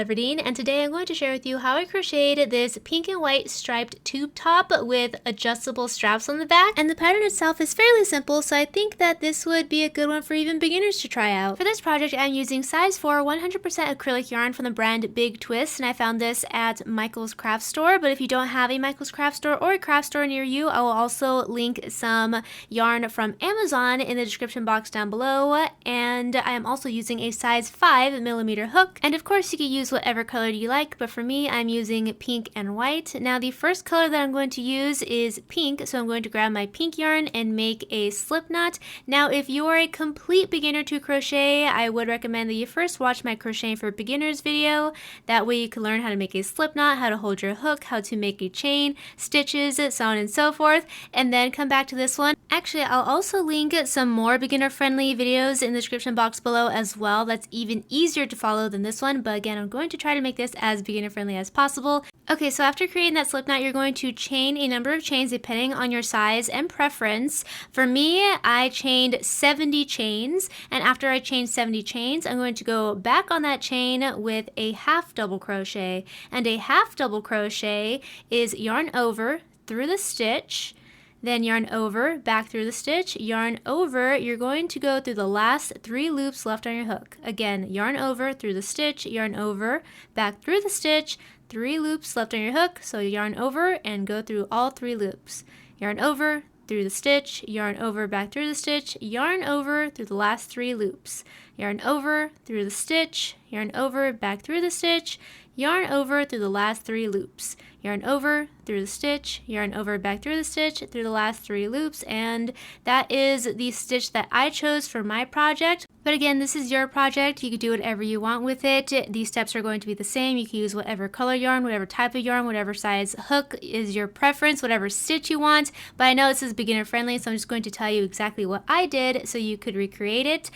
Everdeen, and today I'm going to share with you how I crocheted this pink and white striped tube top with adjustable straps on the back. And the pattern itself is fairly simple, so I think that this would be a good one for even beginners to try out. For this project, I'm using size 4 100% acrylic yarn from the brand Big Twist, and I found this at Michael's Craft Store. But if you don't have a Michael's Craft Store or a craft store near you, I will also link some yarn from Amazon in the description box down below. And I am also using a size 5mm hook, and of course you can use whatever color you like, but for me I'm using pink and white. Now the first color that I'm going to use is pink, so I'm going to grab my pink yarn and make a slip knot. Now if you're a complete beginner to crochet, I would recommend that you first watch my Crocheting for Beginners video. That way you can learn how to make a slip knot, how to hold your hook, how to make a chain, stitches, so on and so forth, and then come back to this one. Actually, I'll also link some more beginner friendly videos in the description box below as well. That's even easier to follow than this one, but again, I'm going to try to make this as beginner friendly as possible. Okay, so after creating that slip knot, you're going to chain a number of chains depending on your size and preference. For me, I chained 70 chains, and after I chained 70 chains, I'm going to go back on that chain with a half double crochet. And a half double crochet is yarn over through the stitch, then yarn over, back through the stitch, yarn over. You're going to go through the last 3 loops left on your hook. Again, yarn over through the stitch, yarn over, back through the stitch, 3 loops left on your hook, so yarn over and go through all 3 loops. Yarn over, through the stitch, yarn over, back through the stitch, yarn over through the last 3 loops. Yarn over, through the stitch, yarn over, back through the stitch, yarn over through the last 3 loops. Yarn over, through the stitch, yarn over, back through the stitch, through the last 3 loops, and that is the stitch that I chose for my project. But again, this is your project. You can do whatever you want with it. These steps are going to be the same. You can use whatever color yarn, whatever type of yarn, whatever size hook is your preference, whatever stitch you want. But I know this is beginner friendly, so I'm just going to tell you exactly what I did so you could recreate it.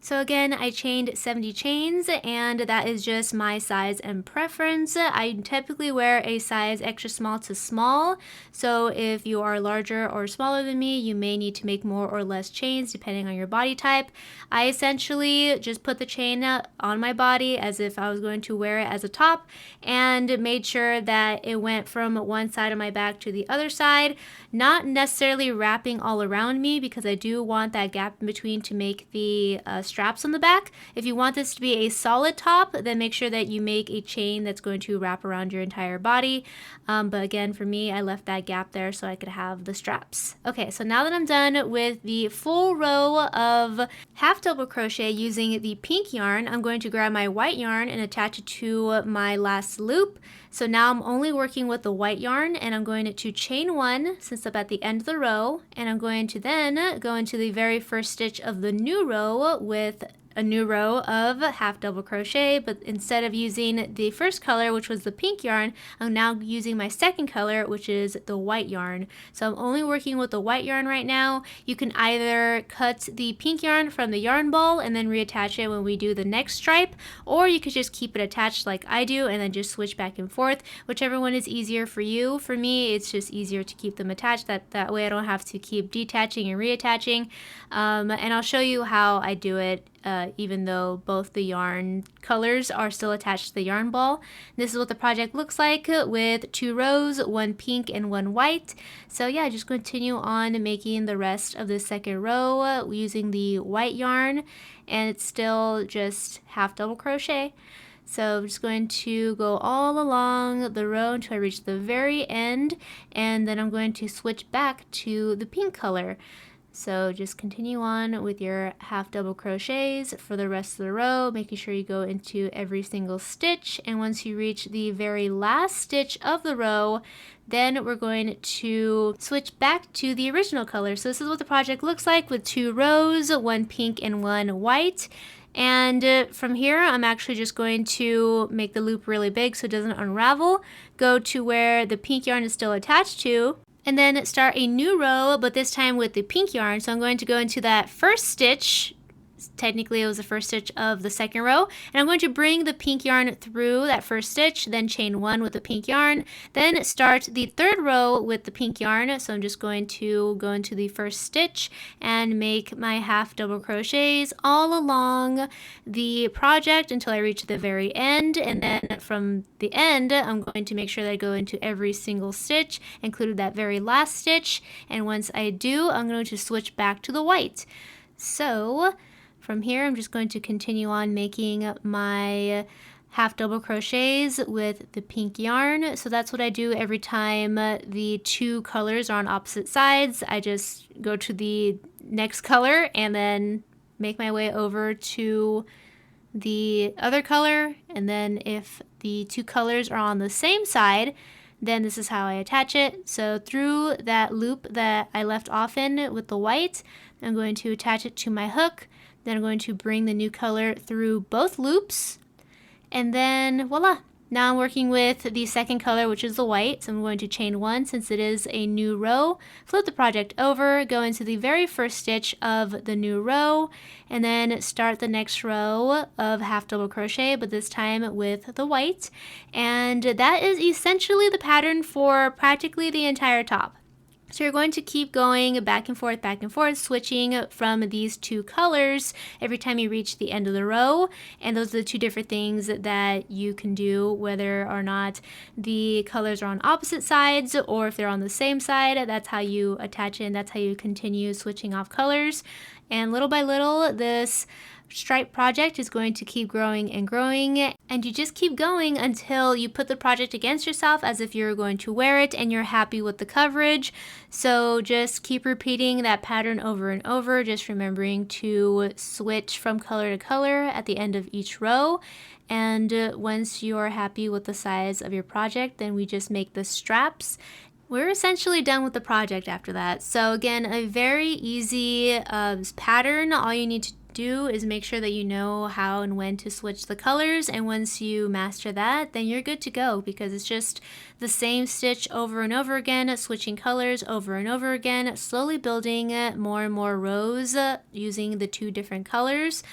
So again, I chained 70 chains, and that is just my size and preference. I typically wear a size extra small to small, so if you are larger or smaller than me, you may need to make more or less chains depending on your body type. I essentially just put the chain on my body as if I was going to wear it as a top, and made sure that it went from one side of my back to the other side, not necessarily wrapping all around me, because I do want that gap in between to make the straps on the back. If you want this to be a solid top, then make sure that you make a chain that's going to wrap around your entire body. But again, for me, I left that gap there so I could have the straps. Okay, so now that I'm done with the full row of half double crochet using the pink yarn, I'm going to grab my white yarn and attach it to my last loop. So now I'm only working with the white yarn, and I'm going to chain 1 since I'm at the end of the row, and I'm going to then go into the very first stitch of the new row with a new row of half double crochet, but instead of using the first color, which was the pink yarn, I'm now using my second color, which is the white yarn. So I'm only working with the white yarn right now. You can either cut the pink yarn from the yarn ball and then reattach it when we do the next stripe, or you could just keep it attached like I do and then just switch back and forth, whichever one is easier for you. For me, it's just easier to keep them attached. That way I don't have to keep detaching and reattaching. And I'll show you how I do it. Even though both the yarn colors are still attached to the yarn ball. This is what the project looks like with 2 rows, 1 pink and 1 white. So yeah, just continue on making the rest of the second row using the white yarn, and it's still just half double crochet. So I'm just going to go all along the row until I reach the very end, and then I'm going to switch back to the pink color. So just continue on with your half double crochets for the rest of the row, making sure you go into every single stitch. And once you reach the very last stitch of the row, then we're going to switch back to the original color. So this is what the project looks like with 2 rows, 1 pink and 1 white. And from here, I'm actually just going to make the loop really big so it doesn't unravel. Go to where the pink yarn is still attached to, and then start a new row, but this time with the pink yarn. So I'm going to go into that first stitch technically it was the first stitch of the second row. And I'm going to bring the pink yarn through that first stitch, then chain 1 with the pink yarn, then start the third row with the pink yarn. So I'm just going to go into the first stitch and make my half double crochets all along the project until I reach the very end. And then from the end, I'm going to make sure that I go into every single stitch, including that very last stitch. And once I do, I'm going to switch back to the white. So from here, I'm just going to continue on making my half double crochets with the pink yarn. So that's what I do every time the two colors are on opposite sides. I just go to the next color and then make my way over to the other color. And then if the two colors are on the same side, then this is how I attach it. So through that loop that I left off in with the white, I'm going to attach it to my hook. Then I'm going to bring the new color through both loops. And then voila! Now I'm working with the second color, which is the white. So I'm going to chain 1 since it is a new row, flip the project over, go into the very first stitch of the new row, and then start the next row of half double crochet, but this time with the white. And that is essentially the pattern for practically the entire top. So you're going to keep going back and forth, switching from these two colors every time you reach the end of the row. And those are the two different things that you can do, whether or not the colors are on opposite sides or if they're on the same side. That's how you attach it, and that's how you continue switching off colors. And little by little, this stripe project is going to keep growing and growing, and you just keep going until you put the project against yourself as if you're going to wear it and you're happy with the coverage. So just keep repeating that pattern over and over, just remembering to switch from color to color at the end of each row. And once you're happy with the size of your project, then we just make the straps. We're essentially done with the project after that. So again, a very easy pattern. All you need to do is make sure that you know how and when to switch the colors, and once you master that, then you're good to go, because it's just the same stitch over and over again, switching colors over and over again, slowly building more and more rows using the two different colors.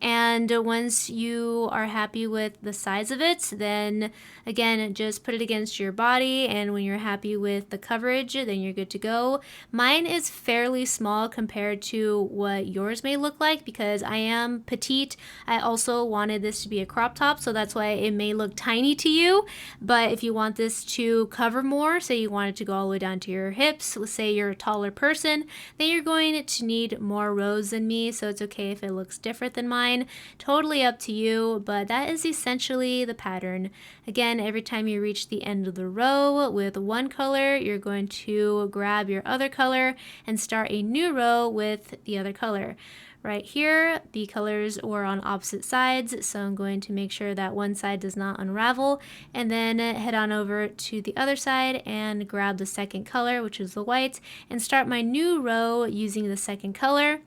And once you are happy with the size of it, then again, just put it against your body, and when you're happy with the coverage, then you're good to go. Mine is fairly small compared to what yours may look like, because I am petite. I also wanted this to be a crop top, so that's why it may look tiny to you. But if you want this to cover more, say you want it to go all the way down to your hips, let's say you're a taller person, then you're going to need more rows than me, so it's okay if it looks different than mine. Totally up to you, but that is essentially the pattern. Again, every time you reach the end of the row with one color, you're going to grab your other color and start a new row with the other color. Right here, the colors were on opposite sides, so I'm going to make sure that one side does not unravel, and then head on over to the other side and grab the second color, which is the white, and start my new row using the second color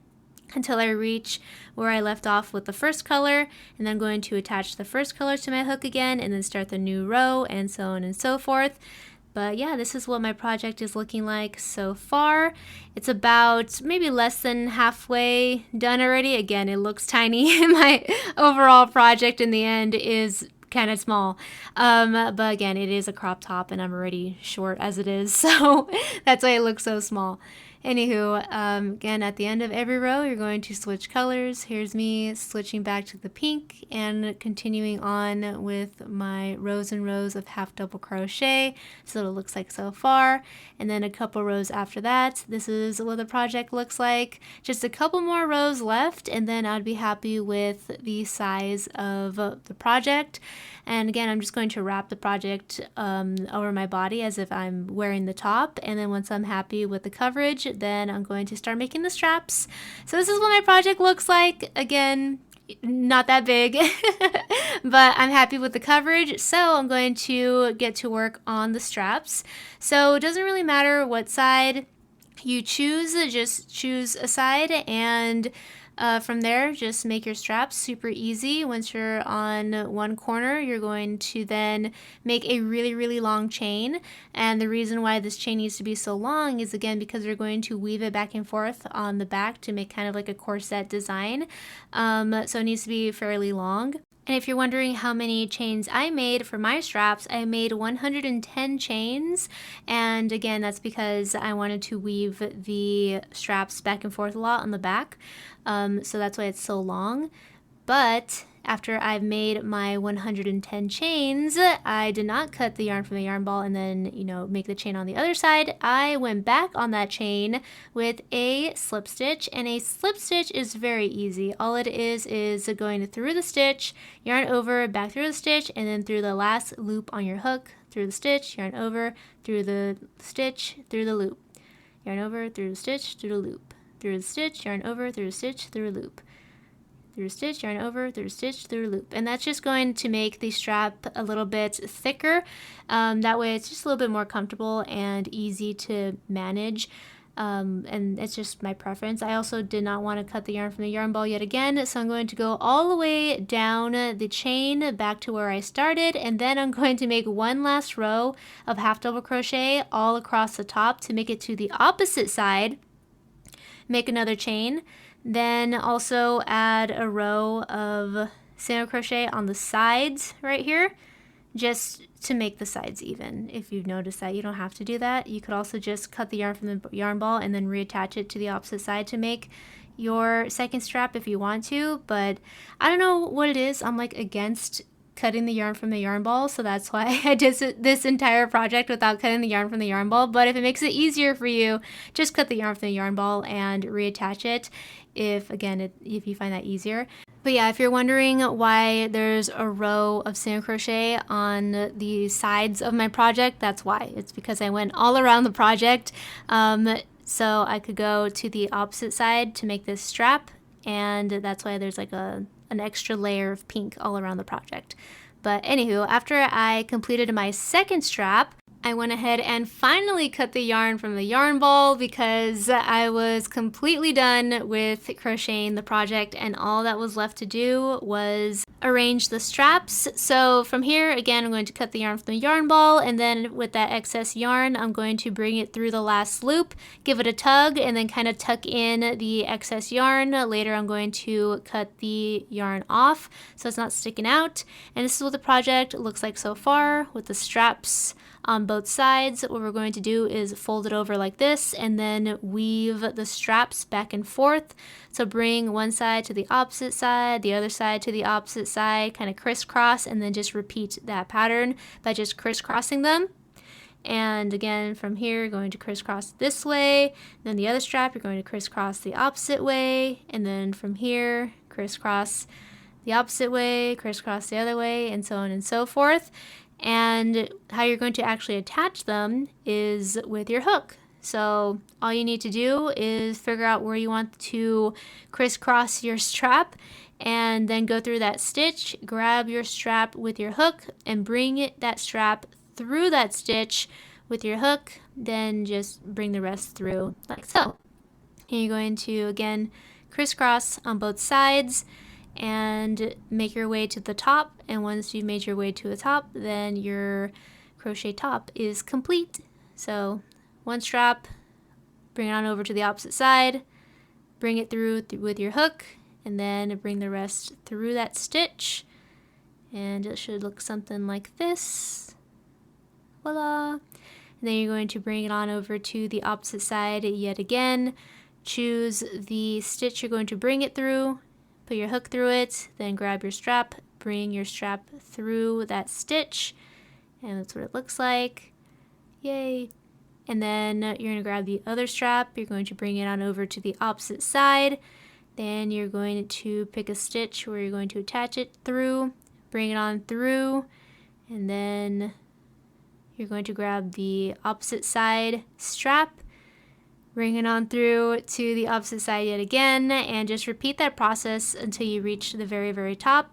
until I reach where I left off with the first color, and then I'm going to attach the first color to my hook again and then start the new row, and so on and so forth. But yeah, this is what my project is looking like so far. It's about maybe less than halfway done already. Again, it looks tiny. My overall project in the end is kind of small, but again, it is a crop top and I'm already short as it is, so that's why it looks so small. Anywho, again, at the end of every row, you're going to switch colors. Here's me switching back to the pink and continuing on with my rows and rows of half double crochet. So it looks like so far. And then a couple rows after that, this is what the project looks like. Just a couple more rows left, and then I'd be happy with the size of the project. And again, I'm just going to wrap the project over my body as if I'm wearing the top. And then once I'm happy with the coverage, then I'm going to start making the straps. So this is what my project looks like. Again, not that big, but I'm happy with the coverage. So I'm going to get to work on the straps. So it doesn't really matter what side you choose, just choose a side and From there, just make your straps super easy. Once you're on one corner, you're going to then make a really long chain. And the reason why this chain needs to be so long is again because you're going to weave it back and forth on the back to make kind of like a corset design. So it needs to be fairly long. And if you're wondering how many chains I made for my straps, I made 110 chains. And again, that's because I wanted to weave the straps back and forth a lot on the back. So that's why it's so long. But after I've made my 110 chains, I did not cut the yarn from the yarn ball and then, make the chain on the other side. I went back on that chain with a slip stitch, and a slip stitch is very easy. All it is going through the stitch, yarn over, back through the stitch, and then through the last loop on your hook, through the stitch, yarn over, through the stitch, through the loop. Yarn over, through the stitch, through the loop. Through the stitch, yarn over, through the stitch, through a loop. Through a stitch, yarn over, through a stitch, through a loop. And that's just going to make the strap a little bit thicker. That way it's just a little bit more comfortable and easy to manage. And it's just my preference. I also did not want to cut the yarn from the yarn ball yet again, so I'm going to go all the way down the chain back to where I started, and then I'm going to make one last row of half double crochet all across the top to make it to the opposite side. Make another chain. Then also add a row of single crochet on the sides right here, just to make the sides even. If you've noticed that, you don't have to do that. You could also just cut the yarn from the yarn ball and then reattach it to the opposite side to make your second strap if you want to. But I don't know what it is. I'm like against cutting the yarn from the yarn ball, so that's why I did this entire project without cutting the yarn from the yarn ball. But if it makes it easier for you, just cut the yarn from the yarn ball and reattach it if you find that easier. But yeah, if you're wondering why there's a row of single crochet on the sides of my project, that's why. It's because I went all around the project, so I could go to the opposite side to make this strap, and that's why there's like an extra layer of pink all around the project. But anywho, after I completed my second strap, I went ahead and finally cut the yarn from the yarn ball because I was completely done with crocheting the project, and all that was left to do was arrange the straps. So from here, again, I'm going to cut the yarn from the yarn ball, and then with that excess yarn, I'm going to bring it through the last loop, give it a tug, and then kind of tuck in the excess yarn. Later, I'm going to cut the yarn off so it's not sticking out. And this is what the project looks like so far with the straps on both sides. What we're going to do is fold it over like this and then weave the straps back and forth. So bring one side to the opposite side, the other side to the opposite side, kind of crisscross, and then just repeat that pattern by just crisscrossing them. And again, from here, you're going to crisscross this way, then the other strap, you're going to crisscross the opposite way, and then from here, crisscross the opposite way, crisscross the other way, and so on and so forth. And how you're going to actually attach them is with your hook. So all you need to do is figure out where you want to crisscross your strap, and then go through that stitch, grab your strap with your hook, and bring that strap through that stitch with your hook, then just bring the rest through like so. And you're going to, again, crisscross on both sides and make your way to the top. And once you've made your way to the top, then your crochet top is complete. So one strap, bring it on over to the opposite side, bring it through with your hook, and then bring the rest through that stitch, and it should look something like this. Voila! And then you're going to bring it on over to the opposite side yet again. Choose the stitch you're going to bring it through, put your hook through it, then grab your strap, bring your strap through that stitch, and that's what it looks like. Yay! And then you're going to grab the other strap, you're going to bring it on over to the opposite side, then you're going to pick a stitch where you're going to attach it through, bring it on through, and then you're going to grab the opposite side strap, bring it on through to the opposite side yet again, and just repeat that process until you reach the very, very top.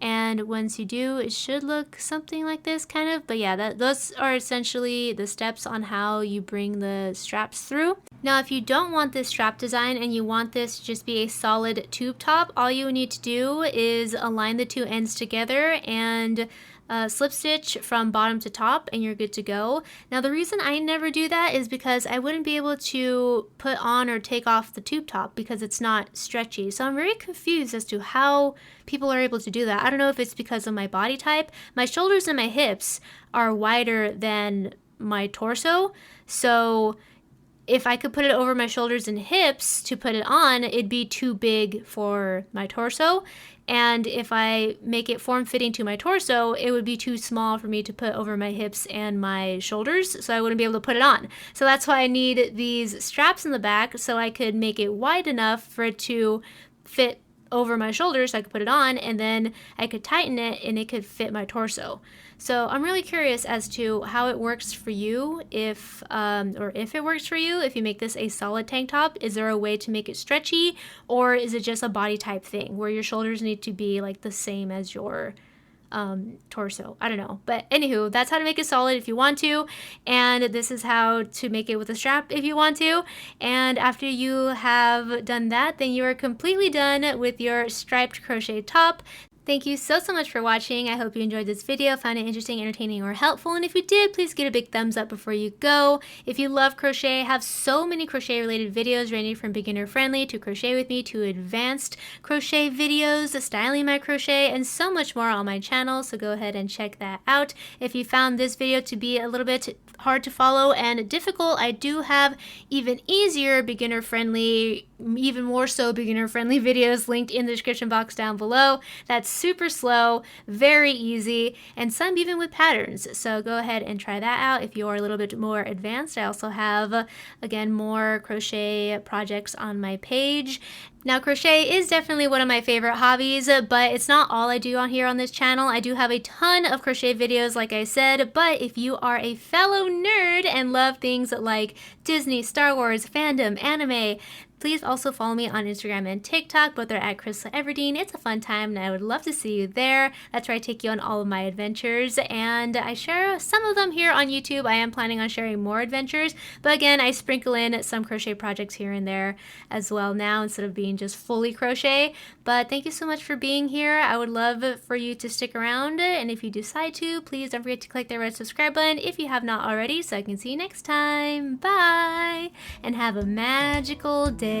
And once you do, it should look something like this kind of. But yeah, those are essentially the steps on how you bring the straps through. Now, if you don't want this strap design and you want this to just be a solid tube top, all you need to do is align the two ends together and slip stitch from bottom to top, and you're good to go. Now, the reason I never do that is because I wouldn't be able to put on or take off the tube top because it's not stretchy. So I'm very confused as to how people are able to do that. I don't know if it's because of my body type. My shoulders and my hips are wider than my torso, so if I could put it over my shoulders and hips to put it on, it'd be too big for my torso. And if I make it form-fitting to my torso, it would be too small for me to put over my hips and my shoulders, so I wouldn't be able to put it on. So that's why I need these straps in the back, so I could make it wide enough for it to fit over my shoulders so I could put it on, and then I could tighten it and it could fit my torso. So I'm really curious as to how it works for you, if it works for you, if you make this a solid tank top. Is there a way to make it stretchy, or is it just a body type thing where your shoulders need to be like the same as your torso? I don't know, but anywho, that's how to make it solid if you want to, and this is how to make it with a strap if you want to. And after you have done that, then you are completely done with your striped crochet top. Thank you so much for watching. I hope you enjoyed this video, found it interesting, entertaining, or helpful. And if you did, please give it a big thumbs up before you go. If you love crochet, I have so many crochet related videos ranging from beginner friendly to crochet with me to advanced crochet videos, styling my crochet, and so much more on my channel. So go ahead and check that out. If you found this video to be a little bit hard to follow and difficult, I do have even easier beginner friendly, even more so beginner friendly videos linked in the description box down below. That's super slow, very easy, and some even with patterns. So go ahead and try that out if you're a little bit more advanced. I also have, again, more crochet projects on my page. Now, crochet is definitely one of my favorite hobbies, but it's not all I do on here on this channel. I do have a ton of crochet videos, like I said, but if you are a fellow nerd and love things like Disney, Star Wars, fandom, anime, please also follow me on Instagram and TikTok. Both are at Crystal Everdeen. It's a fun time, and I would love to see you there. That's where I take you on all of my adventures, and I share some of them here on YouTube. I am planning on sharing more adventures, but again, I sprinkle in some crochet projects here and there as well now, instead of being just fully crochet. But thank you so much for being here. I would love for you to stick around, and if you decide to, please don't forget to click the red subscribe button if you have not already, so I can see you next time. Bye, and have a magical day.